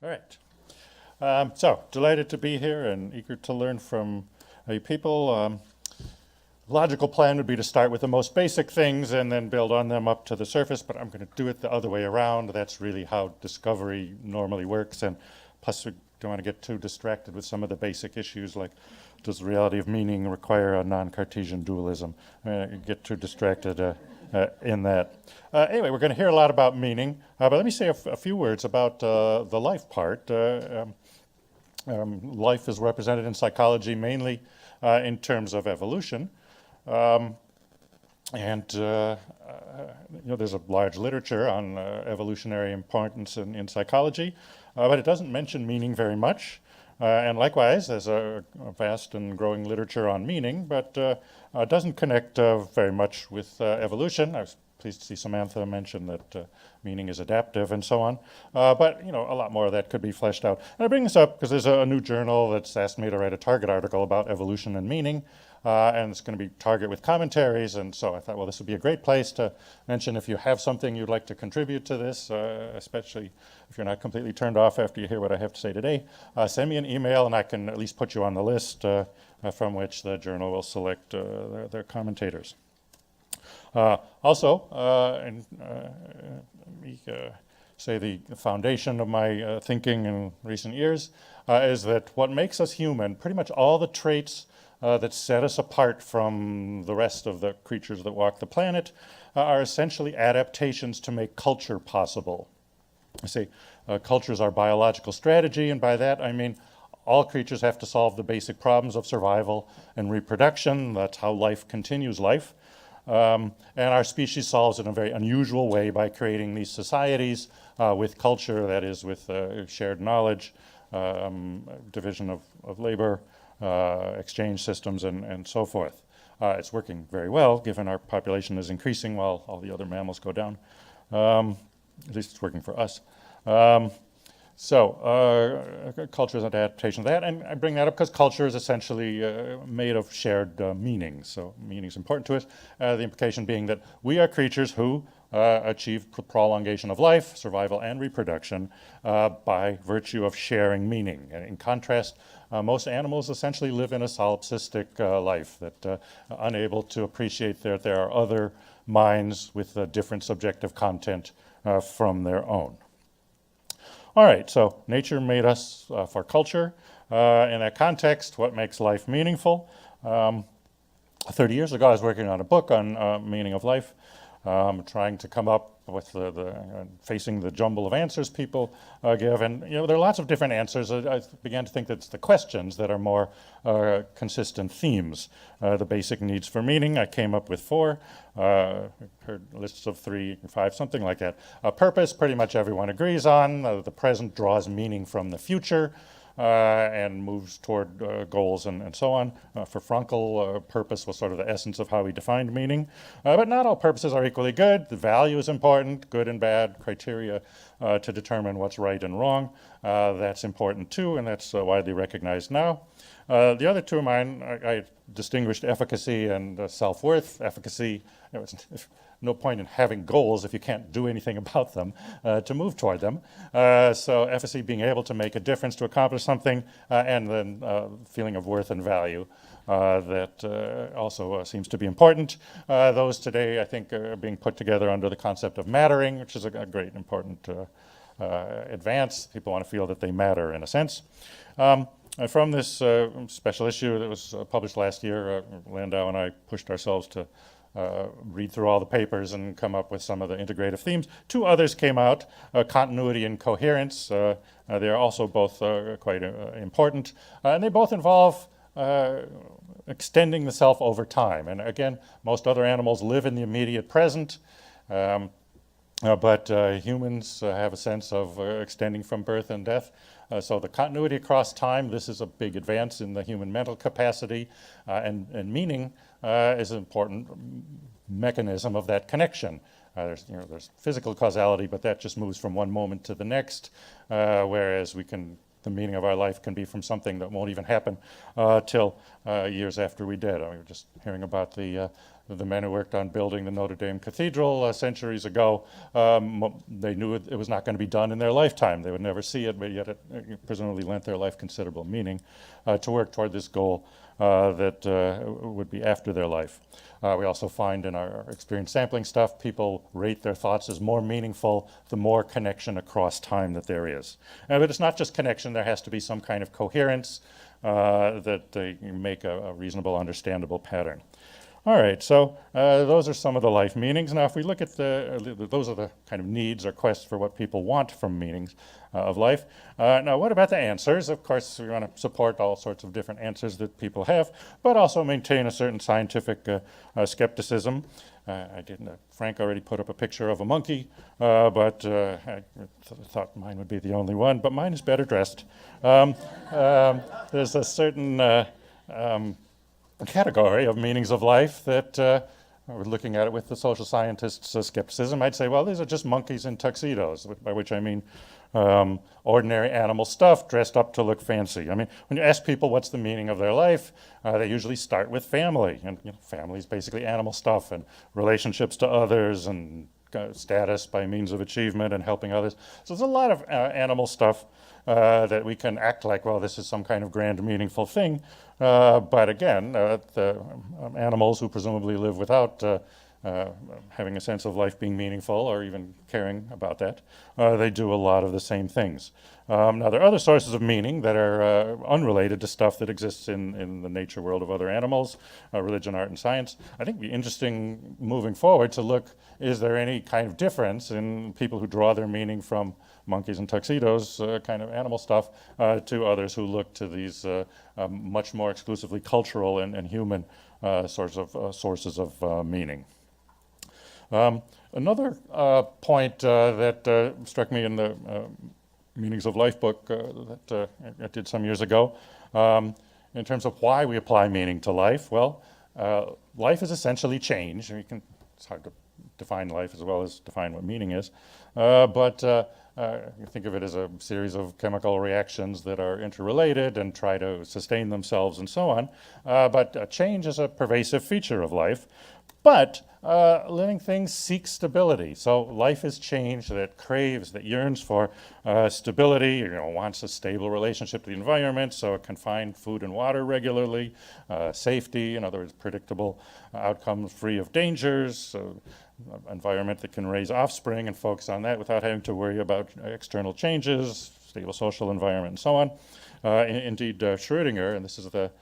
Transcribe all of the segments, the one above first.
All right. So, delighted to be here and eager to learn from you people. Logical plan would be to start with the most basic things and then build on them up to the surface, but I'm going to do it the other way around. That's really how discovery normally works, and plus we don't want to get too distracted with some of the basic issues like does the reality of meaning require a non-Cartesian dualism? Get too distracted in that. Anyway, we're going to hear a lot about meaning, but let me say a few words about the life part. Life is represented in psychology mainly in terms of evolution. There's a large literature on evolutionary importance in psychology, but it doesn't mention meaning very much. And likewise, there's a vast and growing literature on meaning, but doesn't connect very much with evolution. I was pleased to see Samantha mention that meaning is adaptive and so on. But a lot more of that could be fleshed out. And I bring this up because there's a new journal that's asked me to write a Target article about evolution and meaning. And it's going to be Target with commentaries, and so I thought, well, this would be a great place to mention if you have something you'd like to contribute to this, especially if you're not completely turned off after you hear what I have to say today. Send me an email, and I can at least put you on the list from which the journal will select their commentators. Say the foundation of my thinking in recent years is that what makes us human, pretty much all the traits that set us apart from the rest of the creatures that walk the planet are essentially adaptations to make culture possible. I say culture is our biological strategy, and by that I mean all creatures have to solve the basic problems of survival and reproduction. That's how life continues life. And our species solves it in a very unusual way by creating these societies with culture, that is, with shared knowledge, division of labor, exchange systems, and so forth. It's working very well, given our population is increasing while all the other mammals go down. At least it's working for us. Culture is an adaptation of that, and I bring that up because culture is essentially made of shared meanings. So meaning is important to us. The implication being that we are creatures who achieve prolongation of life, survival, and reproduction by virtue of sharing meaning. And in contrast, most animals essentially live in a solipsistic life, that unable to appreciate that there are other minds with different subjective content from their own. All right, so nature made us for culture. In that context, what makes life meaningful? 30 years ago, I was working on a book on meaning of life, trying to come up with facing the jumble of answers people give. And there are lots of different answers. I began to think that it's the questions that are more consistent themes. The basic needs for meaning, I came up with 4. Heard lists of 3, 5, something like that. Purpose, pretty much everyone agrees on. The present draws meaning from the future. And moves toward goals and so on. For Frankl, purpose was sort of the essence of how he defined meaning. But not all purposes are equally good. The value is important, good and bad, criteria to determine what's right and wrong. That's important too, and that's widely recognized now. The other two of mine, I distinguished efficacy and self-worth. Efficacy, there's no point in having goals if you can't do anything about them to move toward them. So efficacy, being able to make a difference to accomplish something, and then feeling of worth and value that also seems to be important. Those today, I think, are being put together under the concept of mattering, which is a great important advance. People want to feel that they matter in a sense. From this special issue that was published last year, Landau and I pushed ourselves to read through all the papers and come up with some of the integrative themes. 2 others came out, continuity and coherence. They are also both quite important. And they both involve extending the self over time. And again, most other animals live in the immediate present. But humans have a sense of extending from birth and death. So the continuity across time, this is a big advance in the human mental capacity, and meaning is an important mechanism of that connection. There's physical causality, but that just moves from one moment to the next, whereas the meaning of our life can be from something that won't even happen till years after we're dead. I mean, we're just hearing about the the men who worked on building the Notre Dame Cathedral centuries ago, they knew it was not going to be done in their lifetime. They would never see it, but yet it presumably lent their life considerable meaning to work toward this goal that would be after their life. We also find in our experience sampling stuff, people rate their thoughts as more meaningful the more connection across time that there is. But it's not just connection, there has to be some kind of coherence that they make a reasonable, understandable pattern. All right, so those are some of the life meanings. Now, if we look at those are the kind of needs or quests for what people want from meanings of life. Now, what about the answers? Of course, we want to support all sorts of different answers that people have, but also maintain a certain scientific skepticism. Frank already put up a picture of a monkey, but I thought mine would be the only one, but mine is better dressed. There's a certain category of meanings of life that we're looking at it with the social scientists' skepticism. I'd say, well, these are just monkeys in tuxedos, by which I mean ordinary animal stuff dressed up to look fancy. I mean, when you ask people what's the meaning of their life, they usually start with family. And family is basically animal stuff and relationships to others and status by means of achievement and helping others. So there's a lot of animal stuff that we can act like, well, this is some kind of grand, meaningful thing. But again, the animals who presumably live without having a sense of life being meaningful or even caring about that, they do a lot of the same things. Now, there are other sources of meaning that are unrelated to stuff that exists in the nature world of other animals, religion, art, and science. I think it'd be interesting moving forward to look, is there any kind of difference in people who draw their meaning from monkeys and tuxedos, kind of animal stuff, to others who look to these much more exclusively cultural and human sources of meaning. Another point that struck me in the Meanings of Life book that I did some years ago, in terms of why we apply meaning to life. Well, life is essentially change. It's hard to define life as well as define what meaning is, but you think of it as a series of chemical reactions that are interrelated and try to sustain themselves and so on. But change is a pervasive feature of life. But living things seek stability. So life is change that craves, that yearns for stability, wants a stable relationship to the environment so it can find food and water regularly, safety, in other words, predictable outcomes free of dangers, environment that can raise offspring and focus on that without having to worry about external changes, stable social environment, and so on. Indeed, Schrödinger, and this is the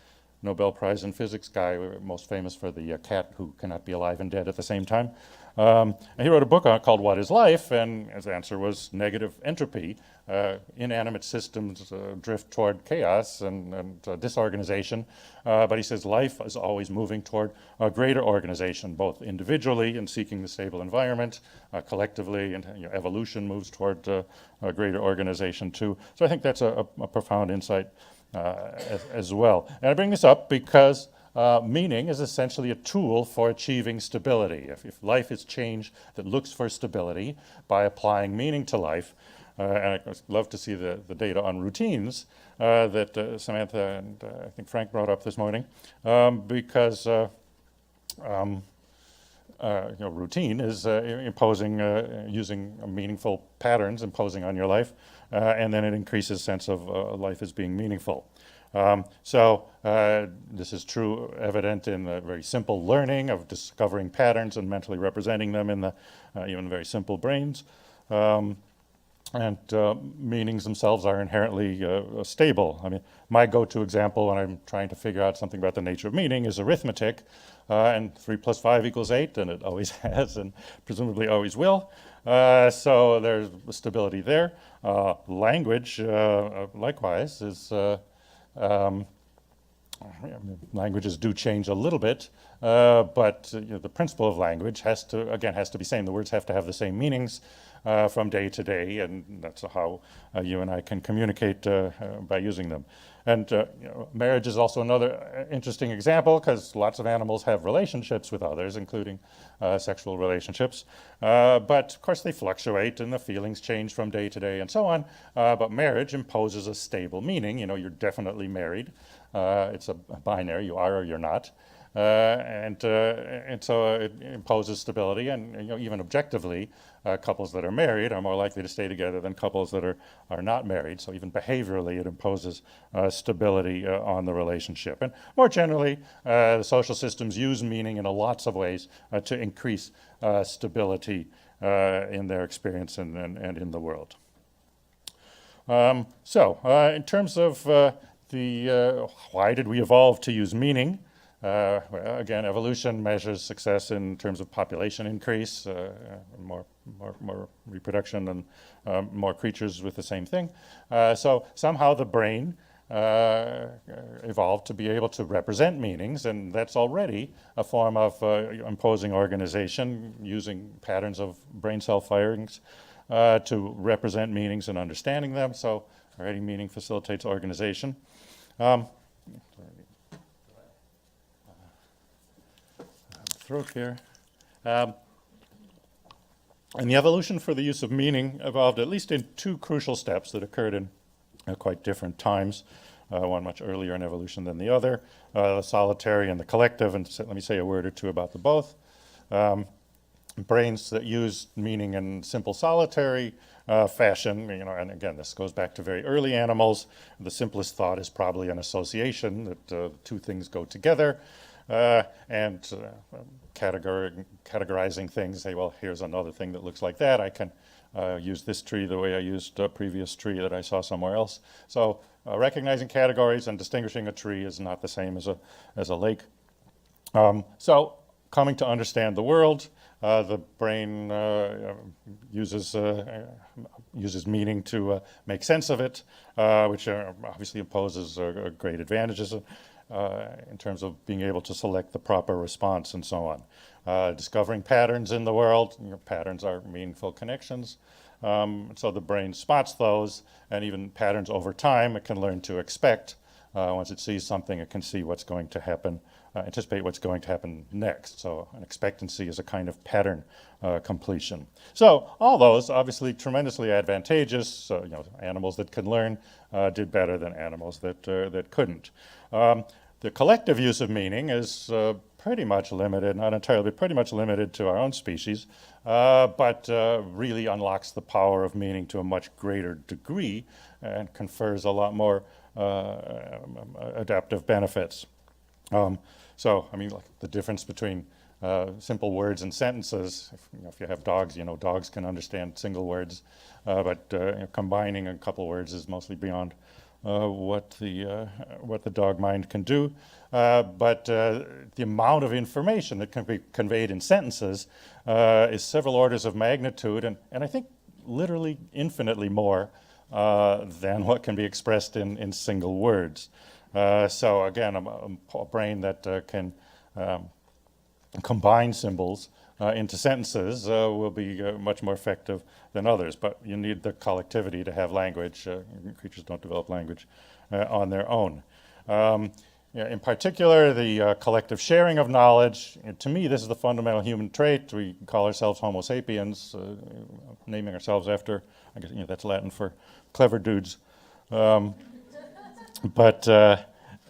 Nobel Prize in Physics guy, most famous for the cat who cannot be alive and dead at the same time. And he wrote a book called What is Life? And his answer was negative entropy. Inanimate systems drift toward chaos and disorganization. But he says life is always moving toward a greater organization, both individually in seeking the stable environment, collectively, and evolution moves toward a greater organization too. So I think that's a profound insight as well. And I bring this up because meaning is essentially a tool for achieving stability. If life is change that looks for stability by applying meaning to life, and I'd love to see the data on routines that Samantha and I think Frank brought up this morning, because routine is imposing, using meaningful patterns, imposing on your life, and then it increases sense of life as being meaningful. So this is true, evident in the very simple learning of discovering patterns and mentally representing them in the even very simple brains. And meanings themselves are inherently stable. I mean, my go-to example when I'm trying to figure out something about the nature of meaning is arithmetic, and 3 + 5 = 8, and it always has and presumably always will. So there's stability there. Language, likewise, is languages do change a little bit, but the principle of language has to be same. The words have to have the same meanings from day to day, and that's how you and I can communicate by using them. And marriage is also another interesting example, because lots of animals have relationships with others, including sexual relationships. But of course they fluctuate and the feelings change from day to day and so on. But marriage imposes a stable meaning. You're definitely married. It's a binary, you are or you're not. And so it imposes stability, and even objectively, couples that are married are more likely to stay together than couples that are not married. So even behaviorally, it imposes stability on the relationship. And more generally, the social systems use meaning in lots of ways to increase stability in their experience and in the world. In terms of why did we evolve to use meaning? Well, again, evolution measures success in terms of population increase, more reproduction and more creatures with the same thing. So somehow the brain evolved to be able to represent meanings, and that's already a form of imposing organization, using patterns of brain cell firings to represent meanings and understanding them. So already meaning facilitates organization. Throat here. And the evolution for the use of meaning evolved at least in two crucial steps that occurred in quite different times, one much earlier in evolution than the other, the solitary and the collective, and let me say a word or two about the both. Brains that use meaning in simple solitary fashion, and again, this goes back to very early animals. The simplest thought is probably an association, that two things go together. And categorizing things, say, well, here's another thing that looks like that. I can use this tree the way I used a previous tree that I saw somewhere else. So recognizing categories and distinguishing a tree is not the same as a lake. So coming to understand the world, the brain uses meaning to make sense of it, which obviously imposes great advantages in terms of being able to select the proper response and so on. Discovering patterns in the world, patterns are meaningful connections. So the brain spots those, and even patterns over time it can learn to expect. Once it sees something, it can see what's going to happen, anticipate what's going to happen next. So an expectancy is a kind of pattern completion. So all those obviously tremendously advantageous. Animals that can learn did better than animals that couldn't. The collective use of meaning is pretty much limited, not entirely, but pretty much limited to our own species, but really unlocks the power of meaning to a much greater degree and confers a lot more adaptive benefits. So, like the difference between simple words and sentences. If you have dogs, dogs can understand single words, but combining a couple words is mostly beyond what the dog mind can do. But the amount of information that can be conveyed in sentences is several orders of magnitude, and I think literally infinitely more than what can be expressed in single words. So again, a brain that can combine symbols into sentences will be much more effective than others, but you need the collectivity to have language. Creatures don't develop language on their own. In particular, the collective sharing of knowledge. To me, this is the fundamental human trait. We call ourselves Homo sapiens, naming ourselves after, I guess that's Latin for clever dudes. But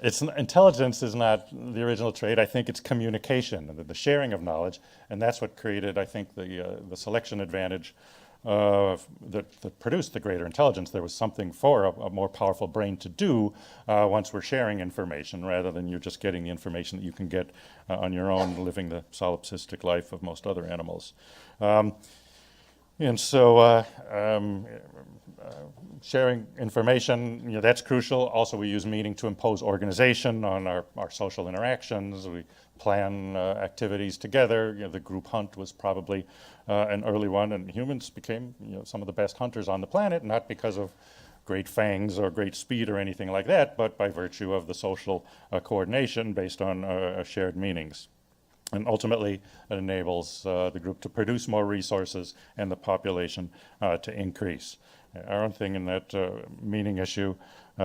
intelligence is not the original trait. I think it's communication, the sharing of knowledge, and that's what created, I think, the selection advantage that produced the greater intelligence. There was something for a more powerful brain to do once we're sharing information, rather than you're just getting the information that you can get on your own, living the solipsistic life of most other animals. And so sharing information, that's crucial. Also, we use meaning to impose organization on our social interactions. We plan activities together. The group hunt was probably an early one, and humans became some of the best hunters on the planet, not because of great fangs or great speed or anything like that, but by virtue of the social coordination based on shared meanings. And ultimately, it enables the group to produce more resources and the population to increase. Our own thing in that meaning issue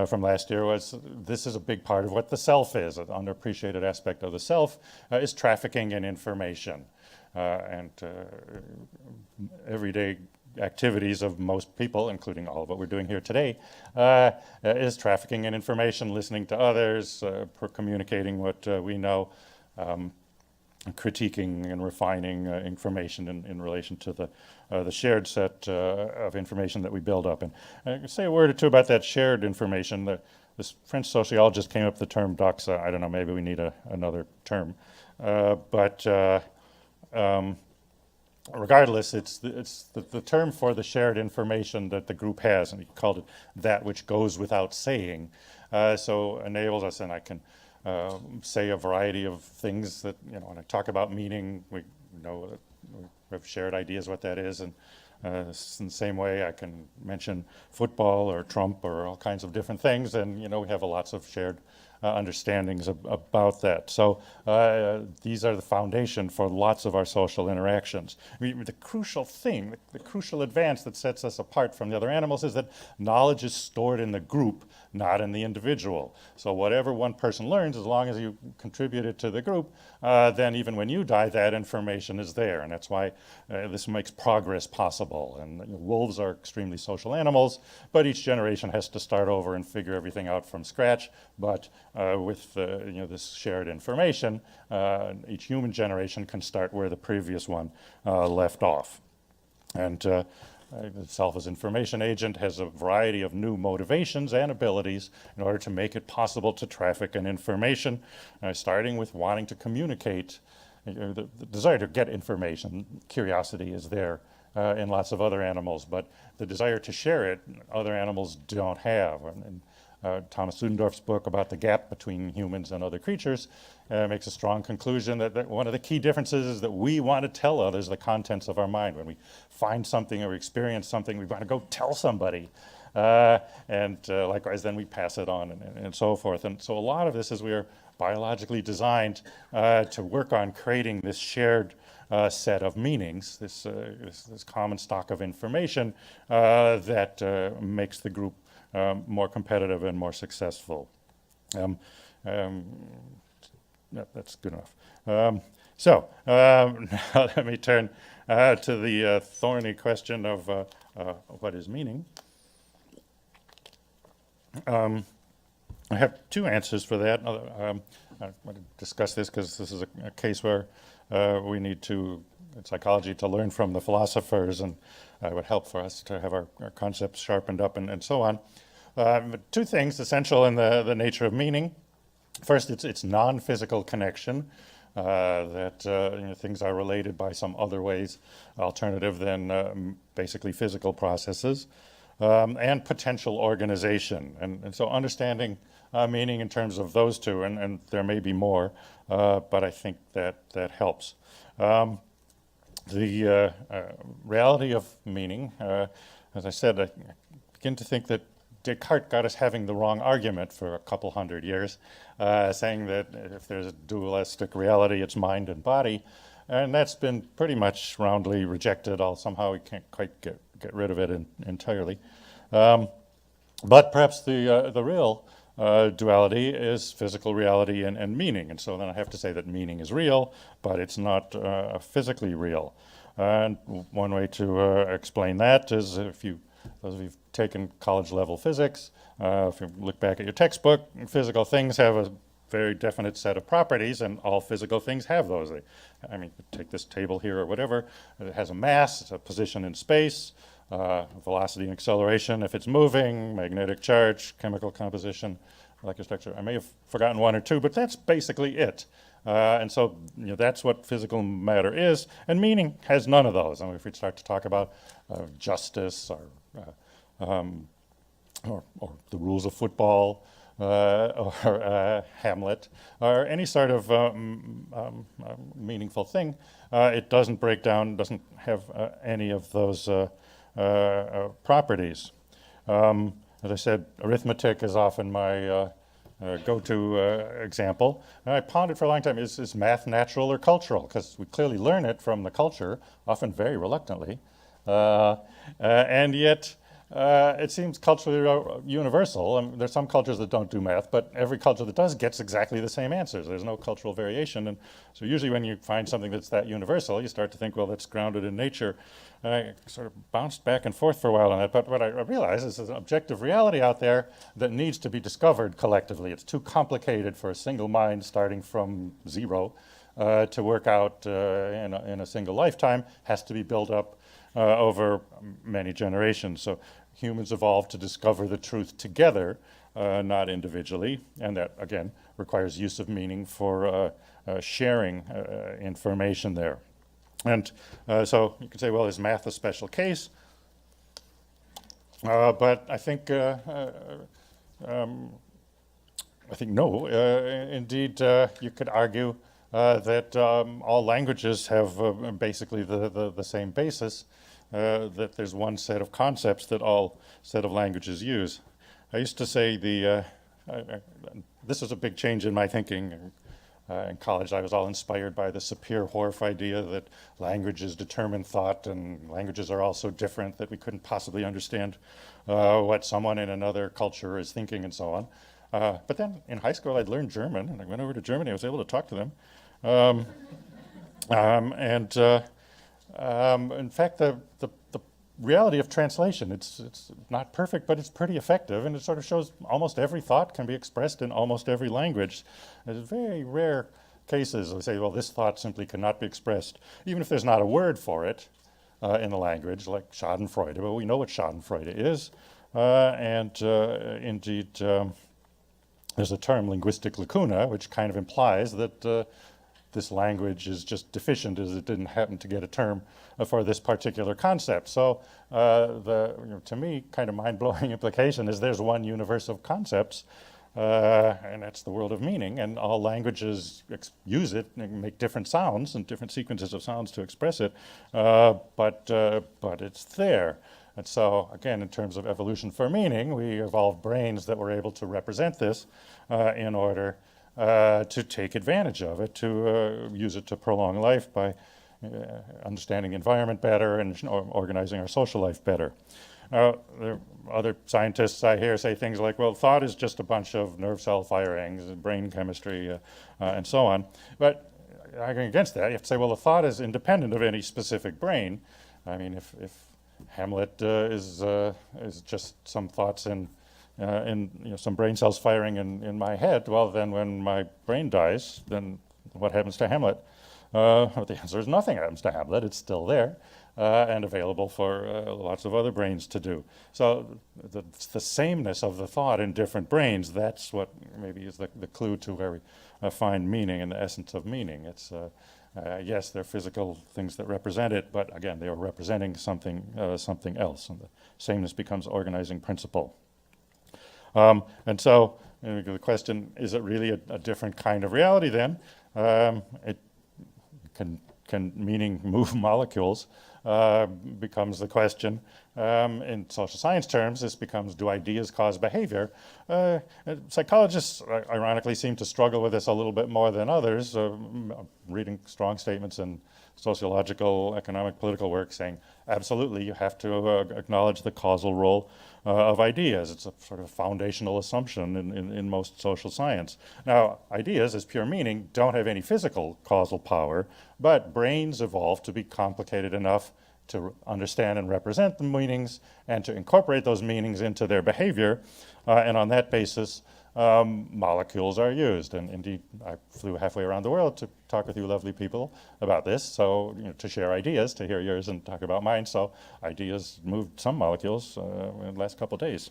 from last year was this is a big part of what the self is. An underappreciated aspect of the self is trafficking in information. And everyday activities of most people, including all of what we're doing here today, is trafficking in information, listening to others, communicating what we know. critiquing and refining information in relation to the shared set of information that we build up. And say a word or two about that shared information. This French sociologist came up with the term doxa. I don't know, maybe we need another term. But regardless, it's the term for the shared information that the group has, and he called it that which goes without saying. So enables us, and I can say a variety of things that, when I talk about meaning, we know that we have shared ideas what that is, and in the same way I can mention football or Trump or all kinds of different things, and we have lots of shared understandings about that. So these are the foundation for lots of our social interactions. I mean, the crucial thing, the crucial advance that sets us apart from the other animals is that knowledge is stored in the group, not in the individual. So whatever one person learns, as long as you contribute it to the group, then even when you die, that information is there. And that's why this makes progress possible. And wolves are extremely social animals, but each generation has to start over and figure everything out from scratch. But with this shared information, each human generation can start where the previous one left off. And the self as information agent has a variety of new motivations and abilities in order to make it possible to traffic in information, starting with wanting to communicate, the desire to get information. Curiosity is there in lots of other animals, but the desire to share it, other animals don't have. And Thomas Sudendorf's book about the gap between humans and other creatures makes a strong conclusion that one of the key differences is that we want to tell others the contents of our mind. When we find something or experience something, we want to go tell somebody. And likewise, then we pass it on and so forth. And so a lot of this is we are biologically designed to work on creating this shared set of meanings, this common stock of information that makes the group more competitive and more successful. That's good enough. So now let me turn to the thorny question of what is meaning. I have two answers for that. I want to discuss this because this is a case where we need to, in psychology, to learn from the philosophers, and it would help for us to have our concepts sharpened up and so on. Two things essential in the nature of meaning. First, it's non-physical connection, that things are related by some other ways alternative than basically physical processes, and potential organization. And so understanding meaning in terms of those two, and there may be more, but I think that helps. The reality of meaning, as I said, I begin to think that Descartes got us having the wrong argument for a couple hundred years, saying that if there's a dualistic reality, it's mind and body, and that's been pretty much roundly rejected. Somehow we can't quite get rid of it entirely. But perhaps the real duality is physical reality and meaning, and so then I have to say that meaning is real, but it's not physically real. And one way to explain that is those of you who've taken college-level physics, if you look back at your textbook, physical things have a very definite set of properties, and all physical things have those. Take this table here or whatever. It has a mass, it's a position in space, velocity and acceleration if it's moving, magnetic charge, chemical composition, molecular structure. I may have forgotten one or two, but that's basically it. And so that's what physical matter is, and meaning has none of those. If we start to talk about justice or the rules of football or Hamlet or any sort of meaningful thing, it doesn't break down, doesn't have any of those properties. As I said, arithmetic is often my go-to example. And I pondered for a long time, is math natural or cultural? Because we clearly learn it from the culture, often very reluctantly. And yet, it seems culturally universal. There's some cultures that don't do math, but every culture that does gets exactly the same answers. There's no cultural variation. And so usually when you find something that's that universal, you start to think, well, that's grounded in nature. And I sort of bounced back and forth for a while on that. But what I realized is there's an objective reality out there that needs to be discovered collectively. It's too complicated for a single mind starting from zero to work out in a single lifetime. Has to be built up over many generations. So humans evolved to discover the truth together, not individually. And that, again, requires use of meaning for sharing information there. And so you could say, well, is math a special case? But I think no. Indeed, you could argue that all languages have basically the same basis, that there's one set of concepts that all set of languages use. I used to say this was a big change in my thinking. In college, I was all inspired by the Sapir-Whorf idea that languages determine thought, and languages are all so different that we couldn't possibly understand what someone in another culture is thinking and so on. But then in high school, I'd learned German, and I went over to Germany. I was able to talk to them. In fact, the reality of translation, it's not perfect, but it's pretty effective, and it sort of shows almost every thought can be expressed in almost every language. There's very rare cases we say, well, this thought simply cannot be expressed, even if there's not a word for it in the language, like Schadenfreude, but we know what Schadenfreude is. Indeed, there's a term, linguistic lacuna, which kind of implies that this language is just deficient, as it didn't happen to get a term for this particular concept. So to me, kind of mind-blowing implication is there's one universe of concepts, and that's the world of meaning, and all languages use it and make different sounds and different sequences of sounds to express it, but it's there. And so, again, in terms of evolution for meaning, we evolved brains that were able to represent this in order to take advantage of it, to use it to prolong life by understanding the environment better and organizing our social life better. There are other scientists I hear say things like, well, thought is just a bunch of nerve cell firings, brain chemistry, and so on. But arguing against that, you have to say, well, the thought is independent of any specific brain. I mean, if Hamlet is just some thoughts in some brain cells firing in my head, well, then when my brain dies, then what happens to Hamlet? The answer is nothing happens to Hamlet. It's still there and available for lots of other brains to do. So the sameness of the thought in different brains, that's what maybe is the clue to where we find meaning and the essence of meaning. It's yes, they're physical things that represent it, but again, they are representing something else, and the sameness becomes organizing principle. And so the question, is it really a different kind of reality then? It can meaning move molecules becomes the question. In social science terms, this becomes, do ideas cause behavior? Psychologists, ironically, seem to struggle with this a little bit more than others, reading strong statements in sociological, economic, political work saying, absolutely, you have to acknowledge the causal role of ideas. It's a sort of foundational assumption in most social science. Now, ideas as pure meaning don't have any physical causal power, but brains evolved to be complicated enough to understand and represent the meanings and to incorporate those meanings into their behavior. And on that basis, molecules are used. And indeed, I flew halfway around the world to talk with you lovely people about this. So, to share ideas, to hear yours and talk about mine. So ideas moved some molecules in the last couple of days.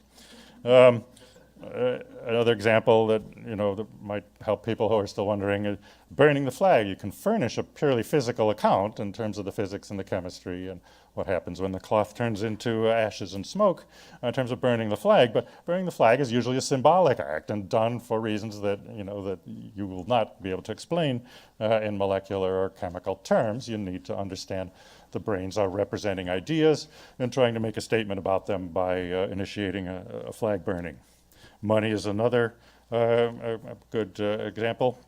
Another example that that might help people who are still wondering is burning the flag. You can furnish a purely physical account in terms of the physics and the chemistry and what happens when the cloth turns into ashes and smoke in terms of burning the flag. But burning the flag is usually a symbolic act and done for reasons that that you will not be able to explain in molecular or chemical terms. You need to understand the brains are representing ideas and trying to make a statement about them by initiating a flag burning. Money is another a good example.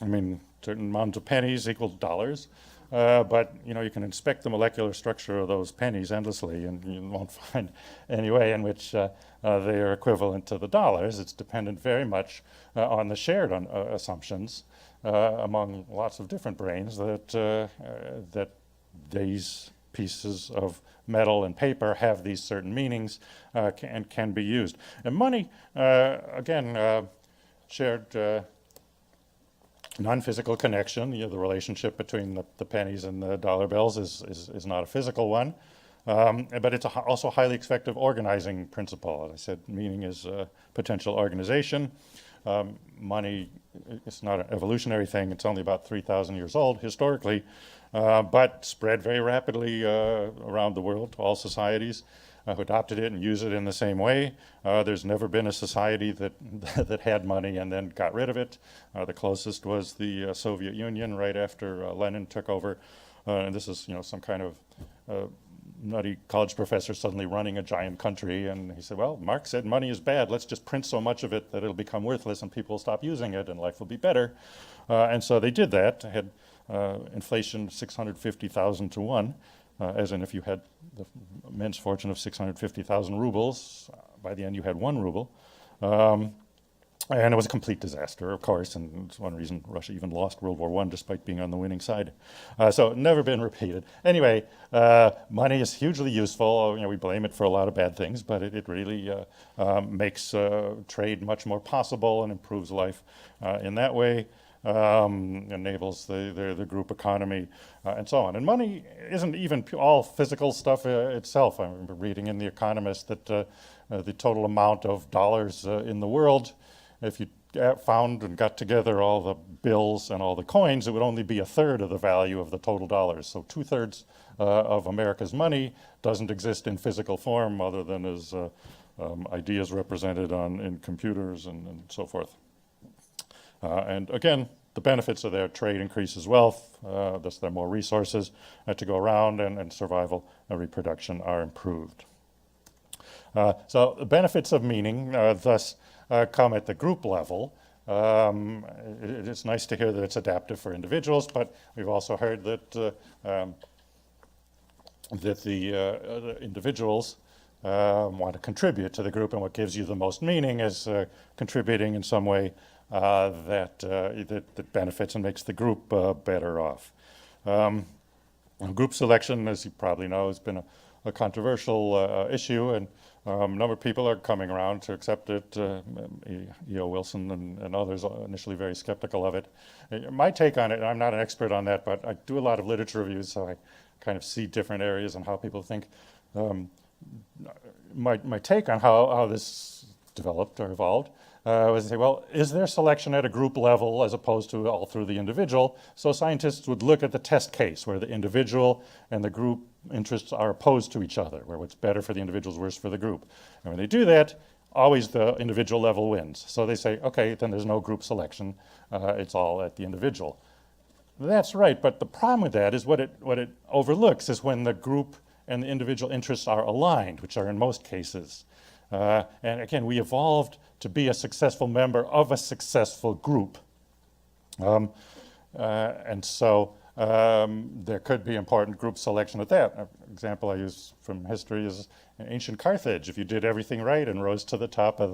I mean, certain amounts of pennies equal dollars. but you can inspect the molecular structure of those pennies endlessly, and you won't find any way in which they are equivalent to the dollars. It's dependent very much on the shared assumptions among lots of different brains that these pieces of metal and paper have these certain meanings and can be used. And money, again, shared non-physical connection. The relationship between the pennies and the dollar bills is not a physical one, but it's also a highly effective organizing principle. As I said, meaning is potential organization. Money is not an evolutionary thing. It's only about 3,000 years old historically, but spread very rapidly around the world to all societies who adopted it and use it in the same way. There's never been a society that that had money and then got rid of it. The closest was the Soviet Union right after Lenin took over. And this is some kind of nutty college professor suddenly running a giant country, and he said, well, Marx said money is bad. Let's just print so much of it that it'll become worthless and people will stop using it and life will be better. And so they did that. They had inflation 650,000 to 1. As in, if you had the immense fortune of 650,000 rubles, by the end you had 1 ruble. And it was a complete disaster, of course, and it's one reason Russia even lost World War I despite being on the winning side. So never been repeated. Anyway, money is hugely useful. We blame it for a lot of bad things, but it really makes trade much more possible and improves life in that way. Enables the group economy and so on. And money isn't even all physical stuff itself. I remember reading in The Economist that the total amount of dollars in the world, if you found and got together all the bills and all the coins, it would only be 1/3 of the value of the total dollars. So 2/3 of America's money doesn't exist in physical form other than as ideas represented in computers and so forth. And again, the benefits of their trade increases wealth, thus there are more resources to go around, and survival and reproduction are improved. So the benefits of meaning thus come at the group level. It's nice to hear that it's adaptive for individuals, but we've also heard that the individuals want to contribute to the group, and what gives you the most meaning is contributing in some way that benefits and makes the group better off. Group selection, as you probably know, has been a controversial issue, and a number of people are coming around to accept it. E.O. Wilson and others initially very skeptical of it. My take on it, I'm not an expert on that, but I do a lot of literature reviews, so I kind of see different areas and how people think. My take on how this developed or evolved was to say, well, is there selection at a group level as opposed to all through the individual? So scientists would look at the test case where the individual and the group interests are opposed to each other, where what's better for the individual is worse for the group. And when they do that, always the individual level wins. So they say, okay, then there's no group selection. It's all at the individual. That's right, but the problem with that is what it overlooks is when the group and the individual interests are aligned, which are in most cases. And again, we evolved to be a successful member of a successful group. And so there could be important group selection at that. An example I use from history is in ancient Carthage. If you did everything right and rose to the top of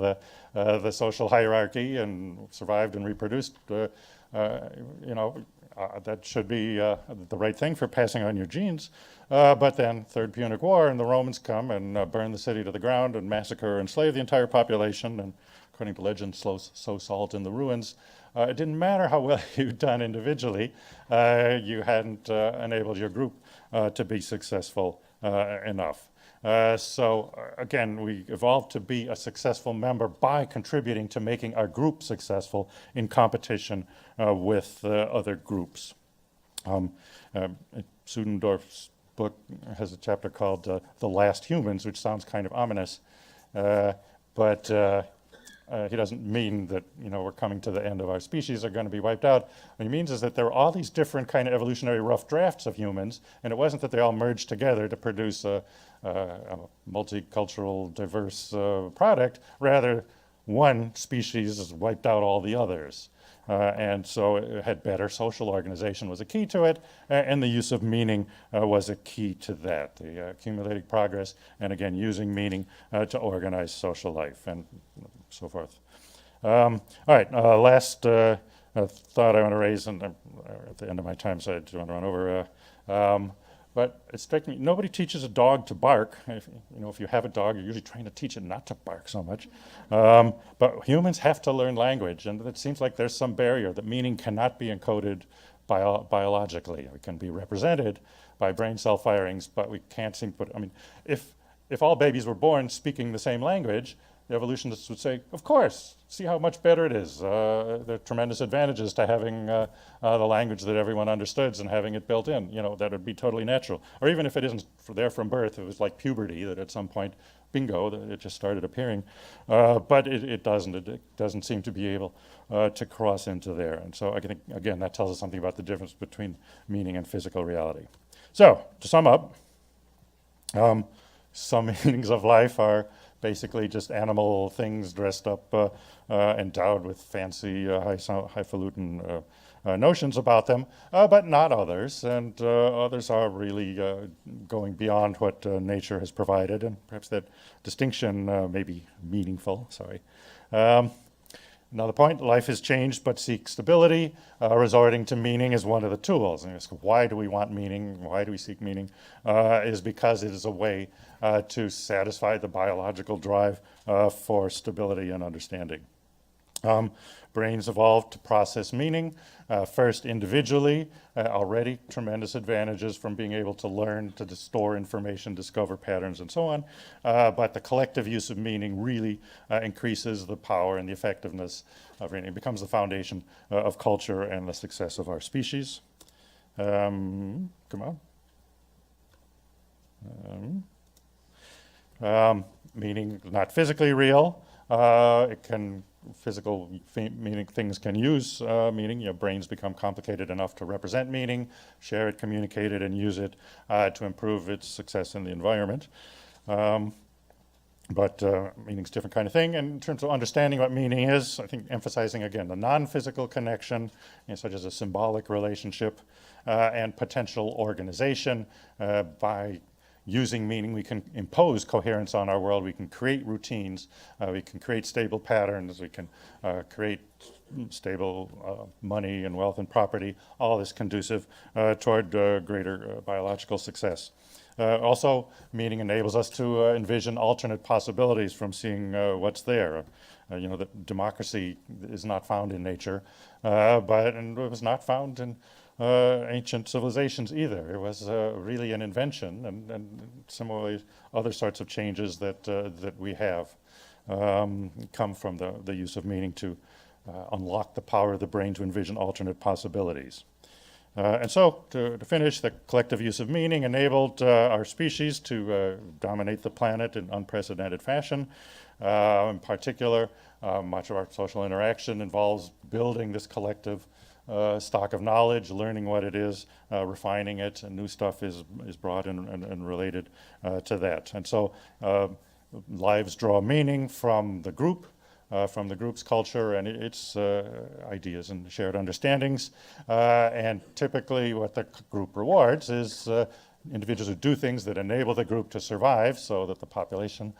the social hierarchy and survived and reproduced, that should be the right thing for passing on your genes. But then Third Punic War and the Romans come and burn the city to the ground and massacre and enslave the entire population, and according to legend, sow salt in the ruins. It didn't matter how well you'd done individually, you hadn't enabled your group to be successful enough. So again, we evolved to be a successful member by contributing to making our group successful in competition with other groups. Sudendorf's book has a chapter called The Last Humans, which sounds kind of ominous, but he doesn't mean that we're coming to the end of our species, are going to be wiped out. What he means is that there are all these different kind of evolutionary rough drafts of humans, and it wasn't that they all merged together to produce a multicultural, diverse product. Rather, one species wiped out all the others. and so it had better social organization was a key to it, and the use of meaning was a key to that. The accumulating progress, and again, using meaning to organize social life, and so forth. All right, last thought I want to raise, and I'm at the end of my time, so I don't want to run over. But it strikes me, nobody teaches a dog to bark. If you have a dog, you're usually trying to teach it not to bark so much. But humans have to learn language, and it seems like there's some barrier that meaning cannot be encoded biologically. It can be represented by brain cell firings, but we can't seem to put, if all babies were born speaking the same language, the evolutionists would say, of course, see how much better it is. There are tremendous advantages to having the language that everyone understands and having it built in. That would be totally natural. Or even if it isn't there from birth, it was like puberty, that at some point, bingo, it just started appearing. But it doesn't. It doesn't seem to be able to cross into there. And so I think, again, that tells us something about the difference between meaning and physical reality. So, to sum up, some meanings of life are basically just animal things dressed up, endowed with fancy, highfalutin notions about them, but not others. And others are really going beyond what nature has provided, and perhaps that distinction may be meaningful. Sorry. Another point, life has changed but seeks stability. Resorting to meaning is one of the tools. And you ask, why do we want meaning? Why do we seek meaning? Is because it is a way to satisfy the biological drive for stability and understanding. Brains evolved to process meaning, first individually, already tremendous advantages from being able to learn, to store information, discover patterns, and so on. But the collective use of meaning really increases the power and the effectiveness of meaning. It becomes the foundation of culture and the success of our species. Come on. Meaning not physically real. Physical meaning, things can use meaning. Brains become complicated enough to represent meaning, share it, communicate it, and use it to improve its success in the environment. But meaning's a different kind of thing. And in terms of understanding what meaning is, I think emphasizing, again, the non-physical connection, such as a symbolic relationship, and potential organization. By using meaning, we can impose coherence on our world. We can create routines. We can create stable patterns. We can create stable money and wealth and property. All this conducive toward greater biological success. Also, meaning enables us to envision alternate possibilities from seeing what's there. That democracy is not found in nature, but it was not found in ancient civilizations either. It was really an invention, and similarly, other sorts of changes that we have come from the use of meaning to unlock the power of the brain to envision alternate possibilities. And so, to finish, the collective use of meaning enabled our species to dominate the planet in unprecedented fashion. In particular, much of our social interaction involves building this collective stock of knowledge, learning what it is, refining it, and new stuff is brought in and related to that. And so lives draw meaning from the group, from the group's culture and its ideas and shared understandings. And typically what the group rewards is individuals who do things that enable the group to survive so that the population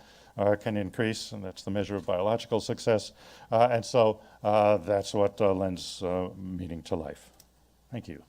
can increase, and that's the measure of biological success. And so that's what lends meaning to life. Thank you.